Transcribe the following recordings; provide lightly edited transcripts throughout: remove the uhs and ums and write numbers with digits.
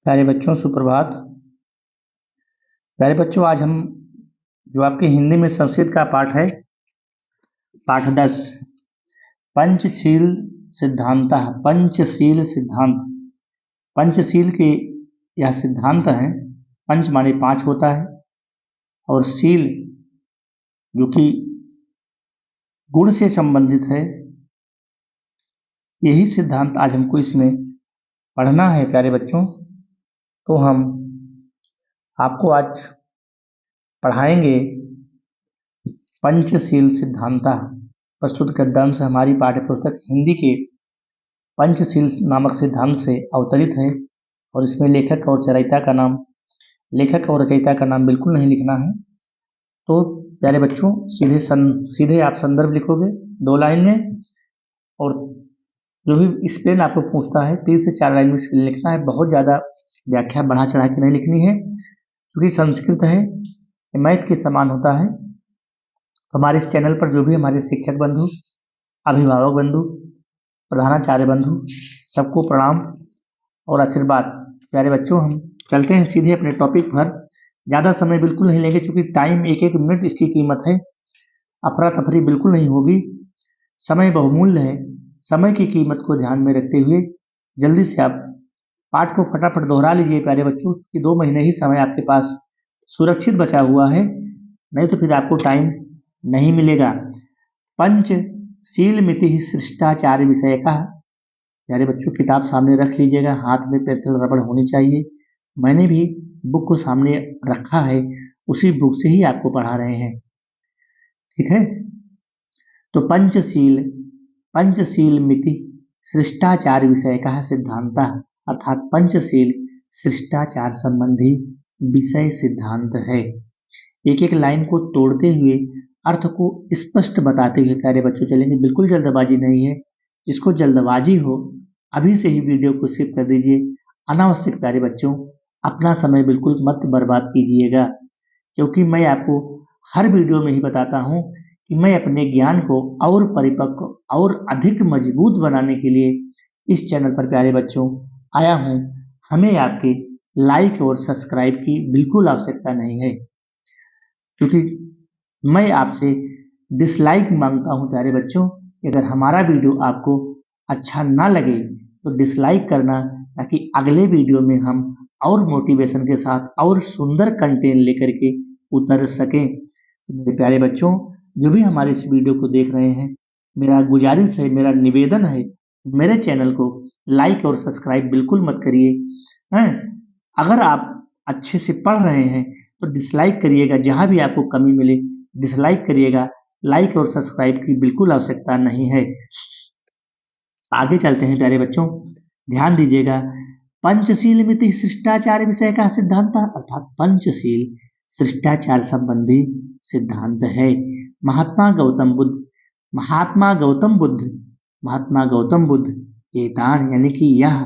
प्यारे बच्चों सुप्रभात। प्यारे बच्चों, आज हम जो आपके हिंदी में संस्कृत का पाठ है, पाठ 10 पंचशील सिद्धांत। पंचशील सिद्धांत, पंचशील के यह सिद्धांत है। पंच माने 5 होता है और शील जो कि गुण से संबंधित है। यही सिद्धांत आज हमको इसमें पढ़ना है। प्यारे बच्चों, तो हम आपको आज पढ़ाएंगे पंचशील सिद्धांत। प्रस्तुत गद्यांश हमारी पाठ्यपुस्तक हिंदी के पंचशील नामक सिद्धांत से अवतरित है और इसमें लेखक और रचयिता का नाम बिल्कुल नहीं लिखना है। तो प्यारे बच्चों, सीधे आप संदर्भ लिखोगे 2 लाइन में, और जो भी स्पेल आपको पूछता है 3 से 4 लाइन में स्पेल लिखना है। बहुत ज़्यादा व्याख्या बढ़ा चढ़ा के नहीं लिखनी है, क्योंकि संस्कृत है, मैथ के समान होता है। हमारे इस चैनल पर जो भी हमारे शिक्षक बंधु, अभिभावक बंधु, प्रधानाचार्य बंधु, सबको प्रणाम और आशीर्वाद। प्यारे बच्चों, हम चलते हैं सीधे अपने टॉपिक पर। ज़्यादा समय बिल्कुल नहीं लेंगे, क्योंकि टाइम एक मिनट इसकी कीमत है। अफरा तफरी बिल्कुल नहीं होगी। समय बहुमूल्य है। समय की कीमत को ध्यान में रखते हुए जल्दी से आप पाठ को फटाफट दोहरा लीजिए प्यारे बच्चों, कि 2 महीने ही समय आपके पास सुरक्षित बचा हुआ है, नहीं तो फिर आपको टाइम नहीं मिलेगा। पंचशील मिति शिष्टाचार विषय का। प्यारे बच्चों, किताब सामने रख लीजिएगा, हाथ में पेंसिल रबड़ होनी चाहिए। मैंने भी बुक को सामने रखा है, उसी बुक से ही आपको पढ़ा रहे हैं, ठीक है। तो पंचशील मिति शिष्टाचार विषय का सिद्धांत, अर्थात पंचशील शिष्टाचार संबंधी विषय सिद्धांत है। एक एक लाइन को तोड़ते हुए अर्थ को स्पष्ट बताते हुए प्यारे बच्चों चलेंगे। बिल्कुल जल्दबाजी नहीं है। जिसको जल्दबाजी हो अभी से ही वीडियो को सेव कर दीजिए। अनावश्यक प्यारे बच्चों अपना समय बिल्कुल मत बर्बाद कीजिएगा, क्योंकि मैं आपको हर वीडियो में ही बताता हूँ कि मैं अपने ज्ञान को और परिपक्व और अधिक मजबूत बनाने के लिए इस चैनल पर प्यारे बच्चों आया हूँ। हमें आपके लाइक और सब्सक्राइब की बिल्कुल आवश्यकता नहीं है, क्योंकि मैं आपसे डिसलाइक मांगता हूं प्यारे बच्चों। अगर हमारा वीडियो आपको अच्छा ना लगे तो डिसलाइक करना, ताकि अगले वीडियो में हम और मोटिवेशन के साथ और सुंदर कंटेंट लेकर के उतर सकें। तो मेरे प्यारे बच्चों, जो भी हमारे इस वीडियो को देख रहे हैं, मेरा गुजारिश है, मेरा निवेदन है, मेरे चैनल को लाइक और सब्सक्राइब बिल्कुल मत करिए हैं। अगर आप अच्छे से पढ़ रहे हैं तो डिसलाइक करिएगा, जहां भी आपको कमी मिले डिसलाइक करिएगा। लाइक और सब्सक्राइब की बिल्कुल आवश्यकता नहीं है। आगे चलते हैं प्यारे बच्चों, ध्यान दीजिएगा। पंचशील मिति शिष्टाचार विषय का सिद्धांत, अर्थात पंचशील शिष्टाचार संबंधी सिद्धांत है। महात्मा गौतम बुद्ध एतान, यानी कि यह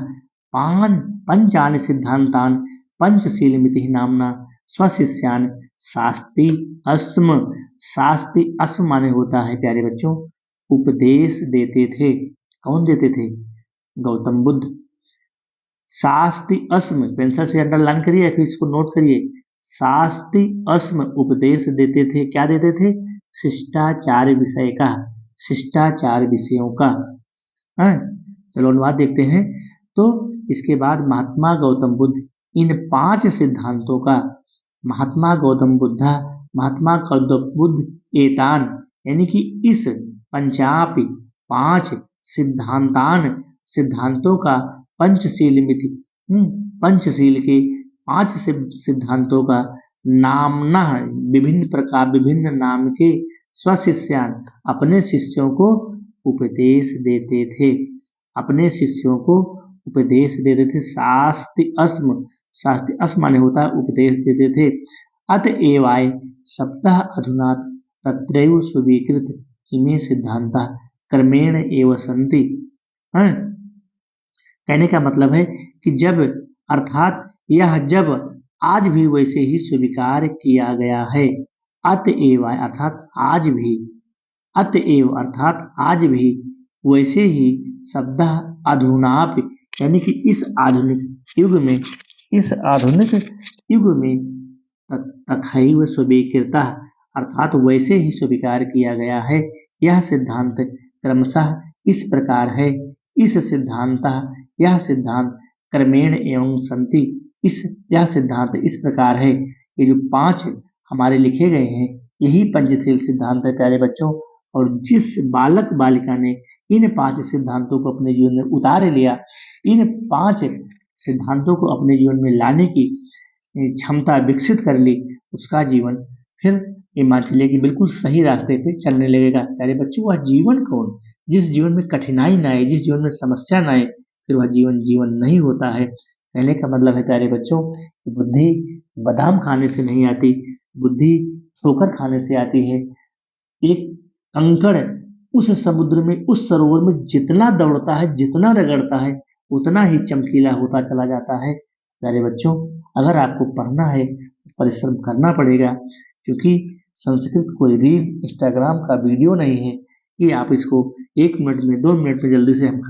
पंचान सिद्धांतान पंचशील मिति नामना स्वशिष्यान शास्ति अस्म माने होता है प्यारे बच्चों उपदेश देते थे। कौन देते थे? गौतम बुद्ध। शास्ति अस्म, पेंसिल से अंडरलाइन करिए, फिर इसको नोट करिए। शास्ति अस्म उपदेश देते थे। क्या देते थे? शिष्टाचार विषय का, शिष्टाचार विषयों का। चलो अनुवाद देखते हैं। तो इसके बाद महात्मा गौतम बुद्ध इन 5 सिद्धांतों का, महात्मा गौतम बुद्ध एतान, यानी कि इस 5 सिद्धांतों का पंचशील मिति, पंचशील के 5 सिद्धांतों का नामना, विभिन्न नाम के स्वशिष्यान, अपने शिष्यों को उपदेश देते थे। अपने शिष्यों को उपदेश देते थे। शास्ति अस्म माने होता है उपदेश देते थे। अतएवाय सप्ताह अधुना तत्रैव स्वीकृत इमे सिद्धांता क्रमेण एव सन्ति। कहने का मतलब है कि जब, अर्थात यह जब आज भी वैसे ही स्वीकार किया गया है। अतएव अर्थात आज भी, अतएव अर्थात आज भी वैसे ही शब्द अधुनाप, यानी कि इस आधुनिक युग में इस आधुनिक युग में तथैव स्वीकृता अर्थात वैसे ही स्वीकार किया गया है। यह सिद्धांत क्रमशः इस प्रकार है। यह सिद्धांत क्रमेण एवं संति इस यह सिद्धांत इस प्रकार है। ये जो 5 हमारे लिखे गए हैं यही पंचशील सिद्धांत है प्यारे बच्चों। और जिस बालक बालिका ने इन 5 सिद्धांतों को अपने जीवन में उतार लिया, इन 5 सिद्धांतों को अपने जीवन में लाने की क्षमता विकसित कर ली, उसका जीवन फिर ये मान चलिए कि बिल्कुल सही रास्ते पे चलने लगेगा। प्यारे बच्चों, वह जीवन कौन, जिस जीवन में कठिनाई ना आए, जिस जीवन में समस्या ना आए, फिर वह जीवन जीवन नहीं होता है। कहने का मतलब है प्यारे बच्चों कि बुद्धि बादाम खाने से नहीं आती, बुद्धि ठोकर खाने से आती है। एक कंकड़ उस समुद्र में, उस सरोवर में जितना दौड़ता है, जितना रगड़ता है, उतना ही चमकीला होता चला जाता है। प्यारे बच्चों, अगर आपको पढ़ना है तो परिश्रम करना पड़ेगा, क्योंकि संस्कृत कोई रील, इंस्टाग्राम का वीडियो नहीं है कि आप इसको 1 मिनट में, 2 मिनट में जल्दी से हम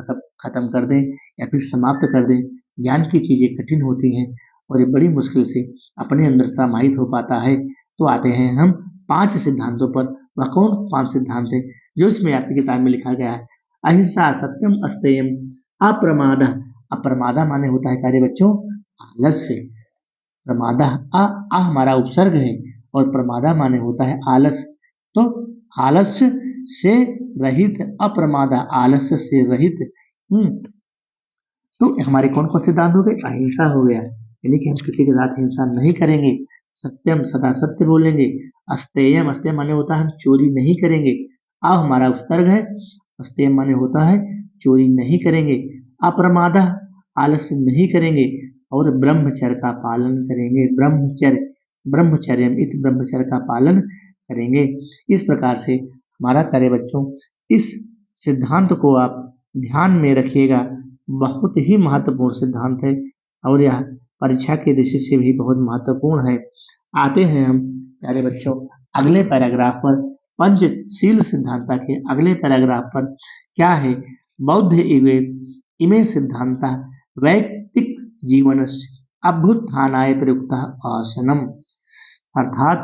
खत्म कर दें या फिर समाप्त कर दें। ज्ञान की चीज़ें कठिन होती हैं और ये बड़ी मुश्किल से अपने अंदर समाहित हो पाता है। तो आते हैं हम 5 सिद्धांतों पर। वह कौन 5 सिद्धांत है जो इसमें आपकी किताब में लिखा गया है? अहिंसा, सत्यम, अस्तेयम, अप्रमाद। अप्रमादा माने होता है प्यारे बच्चों आलस्य। प्रमादा आ हमारा उपसर्ग है और प्रमादा माने होता है आलस। तो आलस्य से रहित, अप्रमादा आलस्य से रहित। तो हमारे कौन कौन सिद्धांत हो गए? अहिंसा हो गया, यानी कि हम किसी के साथ हिंसा नहीं करेंगे। सत्यम, सदा सत्य बोलेंगे। अस्तेयम, अस्तेय माने होता है हम चोरी नहीं करेंगे। आ हमारा उपसर्ग है, अस्तेय माने होता है चोरी नहीं करेंगे। अप्रमादा, आलस्य नहीं करेंगे। और ब्रह्मचर्य का पालन करेंगे। ब्रह्मचर्य इत ब्रह्मचर्य का पालन करेंगे। इस प्रकार से हमारा प्यारे बच्चों इस सिद्धांत को आप ध्यान में रखिएगा। बहुत ही महत्वपूर्ण सिद्धांत है और यह परीक्षा की दृष्टि से भी बहुत महत्वपूर्ण है। आते हैं हम प्यारे बच्चों अगले पैराग्राफ पर। पंचशील सिद्धांत के अगले पैराग्राफ पर क्या है? बौद्ध इमे सिद्धांत वैयक्तिक जीवन अभ्युत्थानाय प्रयुक्त आसनम। अर्थात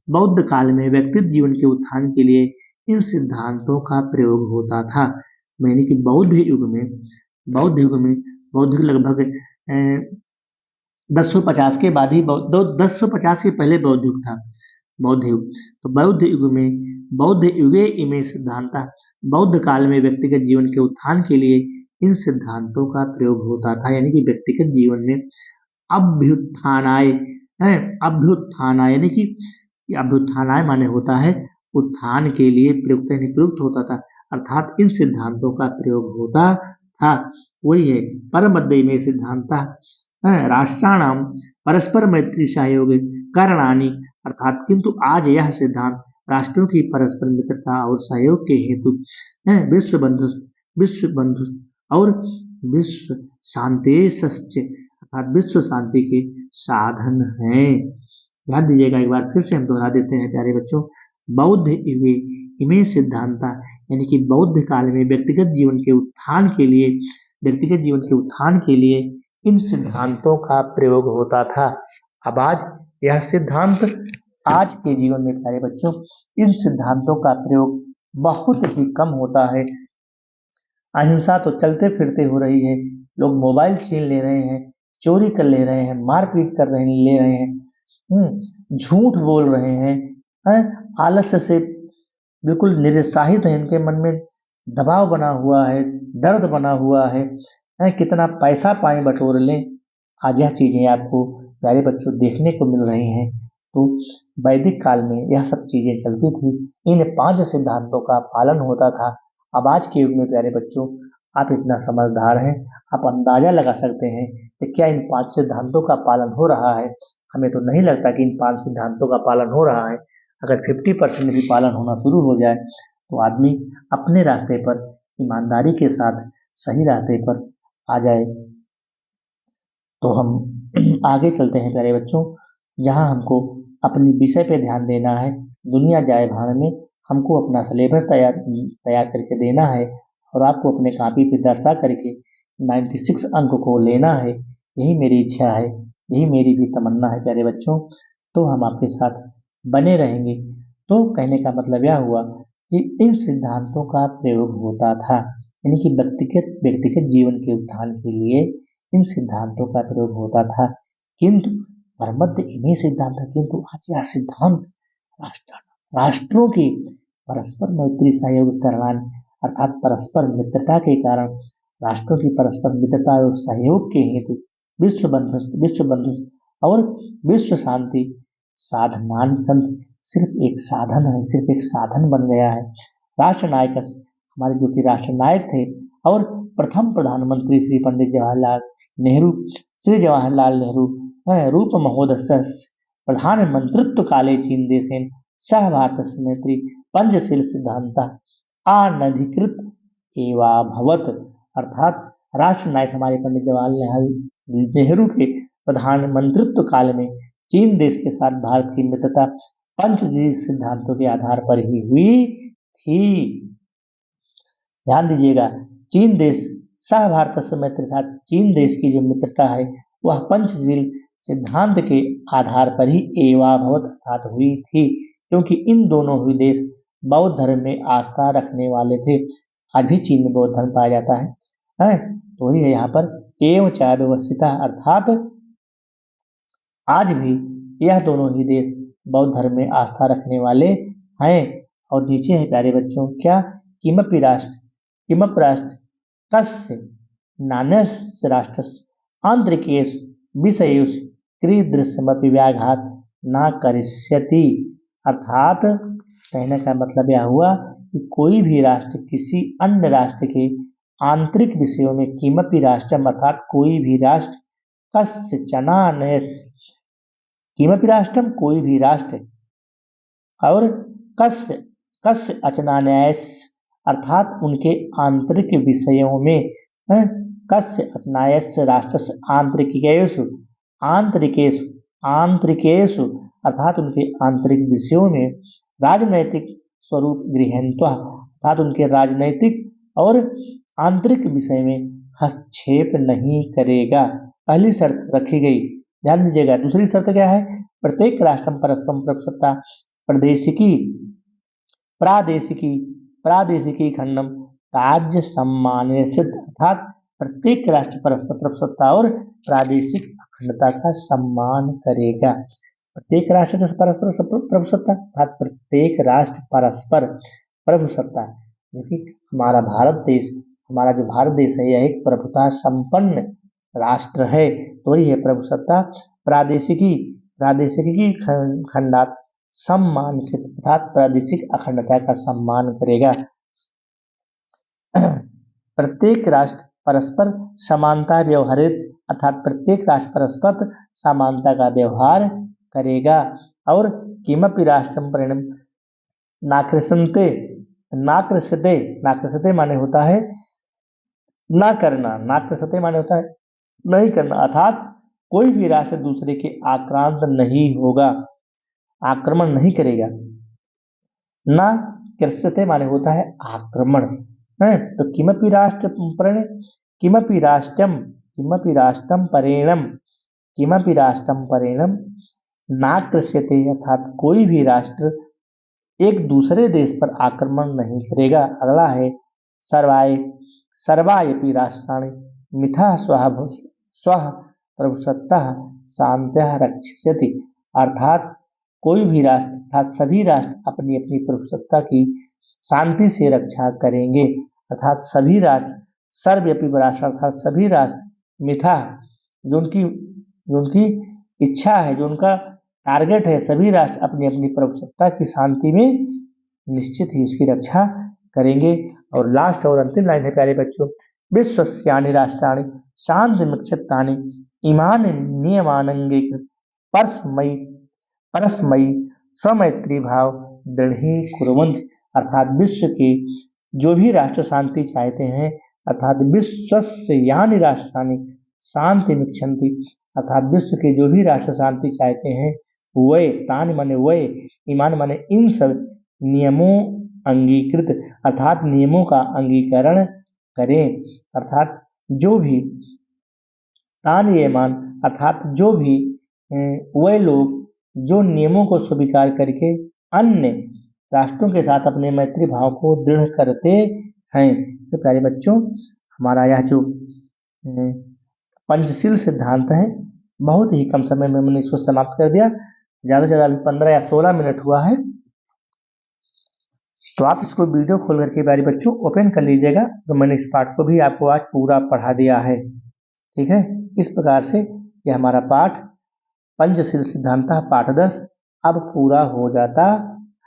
बौद्ध काल में व्यक्तिगत जीवन के उत्थान के लिए इन सिद्धांतों का प्रयोग होता था। यानी कि बौद्ध युग में बौद्ध लगभग 1050 के बाद ही 1050 के पहले बौद्ध युग था। बौद्ध युग, तो बौद्ध युगे इमे सिद्धांत, बौद्ध काल में व्यक्तिगत जीवन के उत्थान के लिए इन सिद्धांतों का प्रयोग होता था। यानी कि व्यक्तिगत जीवन में अभ्युत्थानाय है, अभ्युत्थानाय यानी कि अभ्युत्थानाय माने होता है उत्थान के लिए प्रयुक्त, यानी प्रयुक्त होता था। अर्थात इन सिद्धांतों का प्रयोग होता था। वही है परमद्वय में सिद्धांत राष्ट्राणाम परस्पर मैत्री सहयोग करणानि। अर्थात किंतु आज यह सिद्धांत राष्ट्रों की परस्पर मित्रता और सहयोग के हेतु विश्व बंधु और विश्व शांति अर्थात विश्व शांति के साधन है। ध्यान दीजिएगा, एक बार फिर से हम दोहरा देते हैं प्यारे बच्चों। बौद्ध इमे सिद्धांत यानी कि बौद्ध काल में व्यक्तिगत जीवन के उत्थान के लिए इन सिद्धांतों का प्रयोग होता था। अब आज यह सिद्धांत आज के जीवन में प्यारे बच्चों इन सिद्धांतों का प्रयोग बहुत ही कम होता है। अहिंसा तो चलते फिरते हो रही है, लोग मोबाइल छीन ले रहे हैं, चोरी कर ले रहे हैं, मारपीट ले रहे हैं, झूठ बोल रहे हैं, आलस्य से बिल्कुल निरुत्साहित है, इनके मन में दबाव बना हुआ है, दर्द बना हुआ है, कितना पैसा पाएं बटोर लें। आज यह चीज़ें आपको प्यारे बच्चों देखने को मिल रही हैं। तो वैदिक काल में यह सब चीज़ें चलती थी, इन 5 सिद्धांतों का पालन होता था। अब आज के युग में प्यारे बच्चों आप इतना समझदार हैं, आप अंदाजा लगा सकते हैं कि क्या इन 5 सिद्धांतों का पालन हो रहा है। हमें तो नहीं लगता कि इन 5 सिद्धांतों का पालन हो रहा है। अगर 50% भी पालन होना शुरू हो जाए तो आदमी अपने रास्ते पर ईमानदारी के साथ सही रास्ते पर आ जाए। तो हम आगे चलते हैं प्यारे बच्चों, जहां हमको अपने विषय पे ध्यान देना है। दुनिया जाए भाड़ में हमको अपना सिलेबस तैयार करके देना है और आपको अपने कॉपी पे दर्शा करके 96 अंक को लेना है। यही मेरी इच्छा है। यही मेरी भी तमन्ना है प्यारे बच्चों। तो हम आपके साथ बने रहेंगे। तो कहने का मतलब यह हुआ कि इन सिद्धांतों का प्रयोग होता था, यानी कि व्यक्तिगत व्यक्तिगत जीवन के उत्थान के लिए इन सिद्धांतों का प्रयोग होता था। किंतु परमत इन्हीं सिद्धांत है, किंतु आज यह सिद्धांत राष्ट्रों की परस्पर मैत्री सहयोग करान अर्थात परस्पर मित्रता के कारण राष्ट्रों की परस्पर मित्रता और सहयोग के हेतु विश्व बंधु और विश्व शांति साधनान संत सिर्फ एक साधन है, सिर्फ एक साधन बन गया है। राष्ट्र नायक हमारे जो कि राष्ट्र नायक थे और प्रथम प्रधानमंत्री श्री पंडित जवाहरलाल नेहरू, श्री जवाहरलाल नेहरू रूप महोदय प्रधानमंत्रित्व काले चीन देशेन सह भारत मैत्री पंचशील सिद्धांत अनधिकृत एवाभवत, अर्थात राष्ट्र नायक हमारे पंडित जवाहरलाल नेहरू के प्रधानमंत्रित्व काल में चीन देश के साथ भारत की मित्रता पंचशील सिद्धांतों के आधार पर ही हुई थी। ध्यान दीजिएगा, चीन देश सह भारत से मैत्री था, चीन देश की जो मित्रता है वह पंचशील सिद्धांत के आधार पर ही एवाभवत अर्थात हुई थी, क्योंकि इन दोनों ही देश बौद्ध धर्म में आस्था रखने वाले थे। आज भी चीन में बौद्ध धर्म पाया जाता है, तो वही है यहाँ पर एवं च व्यवस्थिता, अर्थात आज भी यह दोनों ही देश बौद्ध धर्म में आस्था रखने वाले हैं। और नीचे है प्यारे बच्चों क्या, किमपि राष्ट्र कस्य नान्यस्य राष्ट्रस्य आंतरिकेषु विषयेषु कीदृशमपि व्याघात न करिष्यति, अर्थात कहने का मतलब यह हुआ कि कोई भी राष्ट्र किसी अन्य राष्ट्र के आंतरिक विषयों में किमपि राष्ट्रम अर्थात कोई भी राष्ट्र कस्यचनान्यस्य किमपि राष्ट्रम कोई भी राष्ट्र और कस्य अचनान्यस्य अर्थात उनके आंतरिक विषयों में कस्य अचनान्यस्य राष्ट्रस्य आंतरिकेषु अर्थात उनके आंतरिक विषयों में राजनैतिक स्वरूप गृहीत्वा अर्थात उनके राजनैतिक और आंतरिक विषय में हस्तक्षेप नहीं करेगा। पहली शर्त रखी गई, ध्यान दीजिएगा। दूसरी शर्त क्या है, प्रत्येक राष्ट्र परस्पर प्रभुसत्ता प्रादेशिकी खंडम राज्य सम्मान सिद्ध, अर्थात प्रत्येक राष्ट्र परस्पर प्रभुसत्ता और प्रादेशिक अखंडता का सम्मान करेगा। प्रत्येक राष्ट्र से परस्पर प्रभुसत्ता अर्थात प्रत्येक राष्ट्र परस्पर प्रभुसत्ता, क्योंकि हमारा जो भारत देश है यह एक प्रभुता संपन्न राष्ट्र है, तो वही है प्रभुसत्ता। प्रादेशिकी खंडात सम्मान से अर्थात प्रादेशिक अखंडता का सम्मान करेगा। प्रत्येक राष्ट्र परस्पर समानता व्यवहारित अर्थात प्रत्येक राष्ट्र परस्पर समानता का व्यवहार करेगा। और किमपि राष्ट्रम परिणम नाकृष्यते माने होता है ना करना, नाकृष्यते माने होता है नहीं करना, अर्थात कोई भी राष्ट्र दूसरे के आक्रांत नहीं होगा, आक्रमण नहीं करेगा। ना कृष्यते माने होता है आक्रमण है। तो किमपि राष्ट्रम परेणम ना कृष्यते अर्थात कोई भी राष्ट्र एक दूसरे देश पर आक्रमण नहीं करेगा। अगला है सर्वायपि राष्ट्राणि मिथा स्वः प्रभुसत्ता शांत्या रक्षिष्यति, अर्थात कोई भी राष्ट्र अर्थात सभी राष्ट्र अपनी अपनी प्रभुसत्ता की शांति से रक्षा करेंगे, अर्थात सभी राष्ट्र सर्वव्यापी राष्ट्र अर्थात सभी राष्ट्र मिथा जो उनकी इच्छा है, जो उनका टारगेट है, सभी राष्ट्र अपनी अपनी प्रभुसत्ता की शांति में निश्चित ही उसकी रक्षा करेंगे। और लास्ट और अंतिम लाइन है प्यारे बच्चों, विश्वस्यानि राष्ट्राणि शांतिमिच्छतानि इमानि नियमानंगीकृत परस्मयी स्वमैत्री भाव दृढ़ीकुर्वन्ति, अर्थात विश्व के जो भी राष्ट्र शांति चाहते हैं अर्थात विश्वस्यानि राष्ट्राणि शांतिमिच्छन्ति अर्थात विश्व के जो भी राष्ट्र शांति चाहते हैं वे तानि माने वे ईमान माने इन सब नियमों अंगीकृत अर्थात नियमों का अंगीकरण करें, अर्थात जो भी तान ये मान अर्थात जो भी वे लोग जो नियमों को स्वीकार करके अन्य राष्ट्रों के साथ अपने मैत्री भाव को दृढ़ करते हैं। तो प्यारे बच्चों, हमारा यह जो पंचशील सिद्धांत है, बहुत ही कम समय में मैंने इसको समाप्त कर दिया। ज़्यादा से ज़्यादा 15 या 16 मिनट हुआ है, तो आप इसको वीडियो खोल करके प्यारे बच्चों ओपन कर लीजिएगा। तो मैंने इस पाठ को भी आपको आज पूरा पढ़ा दिया है। ठीक है, इस प्रकार से ये हमारा पाठ पंचशील सिद्धांत पाठ 10 अब पूरा हो जाता